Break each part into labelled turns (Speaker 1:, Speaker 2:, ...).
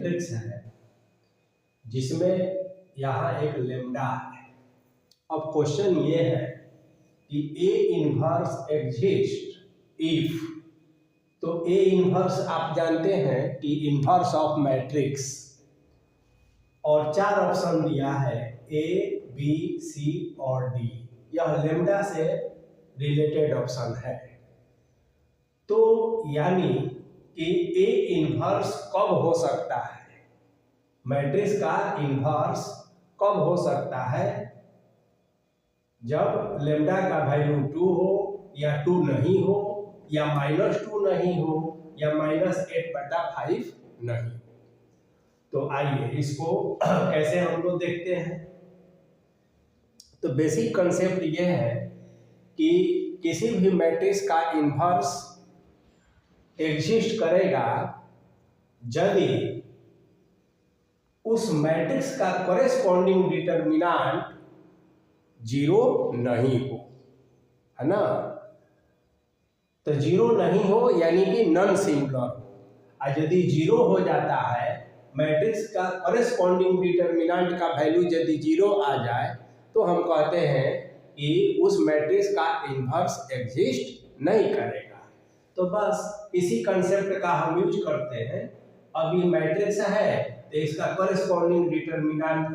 Speaker 1: Matrix है जिसमें यहाँ एक लेमडा है। अब क्वेश्चन ये है कि ए इनवर्स एग्जिस्ट इफ, तो ए इनवर्स आप जानते हैं कि इनवर्स ऑफ मैट्रिक्स, और 4 ऑप्शन दिया है ए बी सी और डी। यह लेमडा से रिलेटेड ऑप्शन है। तो यानी कि ए इनवर्स कब हो सकता है, मैट्रिक्स का इनवर्स कब हो सकता है, जब लेमडा का वैल्यू 2 हो या 2 नहीं हो या -2 नहीं हो या -8/5 नहीं हो। तो आइए इसको कैसे हम लोग देखते हैं। तो बेसिक कंसेप्ट ये है कि किसी भी मैट्रिक्स का इनवर्स एग्जिस्ट करेगा यदि उस मैट्रिक्स का कॉरेस्पॉन्डिंग डिटर्मिनेंट 0 नहीं हो, है ना। तो 0 नहीं हो यानी कि नॉन सिंगुलर हो। और यदि 0 हो जाता है, मैट्रिक्स का कॉरेस्पॉन्डिंग डिटर्मिनेंट का वैल्यू यदि 0 आ जाए, तो हम कहते हैं कि उस मैट्रिक्स का इनवर्स एग्जिस्ट नहीं करेगा। तो बस इसी कंसेप्ट का हम यूज करते हैं। अब ये मैट्रिक्स है तो इसका कॉरेस्पॉन्डिंग डिटर्मिनेंट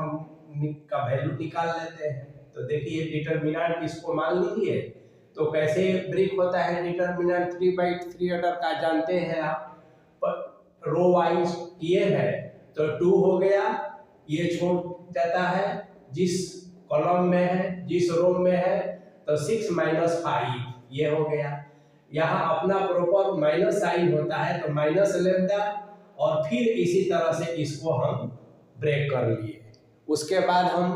Speaker 1: का वैल्यू निकाल लेते हैं। तो देखिए डिटर्मिनेंट इसको मान लीजिए। तो कैसे ब्रेक होता है डिटर्मिनेंट 3/3 ऑर्डर का जानते हैं आप, रो वाइज ये है तो 2 हो गया, ये छोड़ जाता है जिस कॉलम में है, जिस रो में है, तो 6 - 5 ये हो गया। यहाँ अपना प्रॉपर माइनस साइन होता है तो माइनस लेमडा, और फिर इसी तरह से इसको हम ब्रेक कर लिए। उसके बाद हम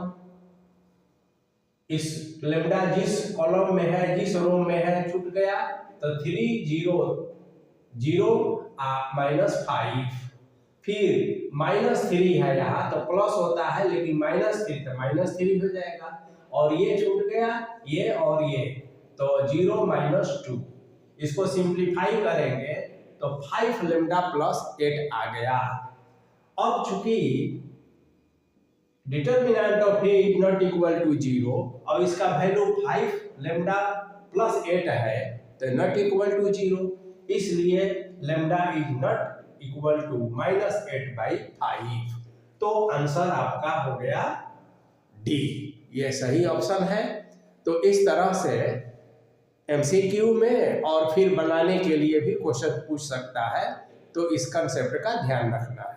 Speaker 1: इस लेमडा जिस कॉलम में है, जिस रो में है, छूट गया, तो 3 0 0 -5, फिर -3 है यहाँ तो प्लस होता है, लेकिन -3 तो -3 हो जाएगा, और ये छूट गया, ये और ये, तो 0 - 2। इसको सिंप्लीफाई करेंगे तो 5 लेमडा + 8 आ गया। अब चूंकि determinant of A is not equal to 0 और इसका वैल्यू 5 लेमडा + 8 है, तो नॉट इक्वल टू 0, इसलिए lambda is not equal to -8/5। तो आंसर आपका हो गया डी, ये सही ऑप्शन है। तो इस तरह से एमसीक्यू में और फिर बनाने के लिए भी क्वेश्चन पूछ सकता है, तो इस कंसेप्ट का ध्यान रखना है।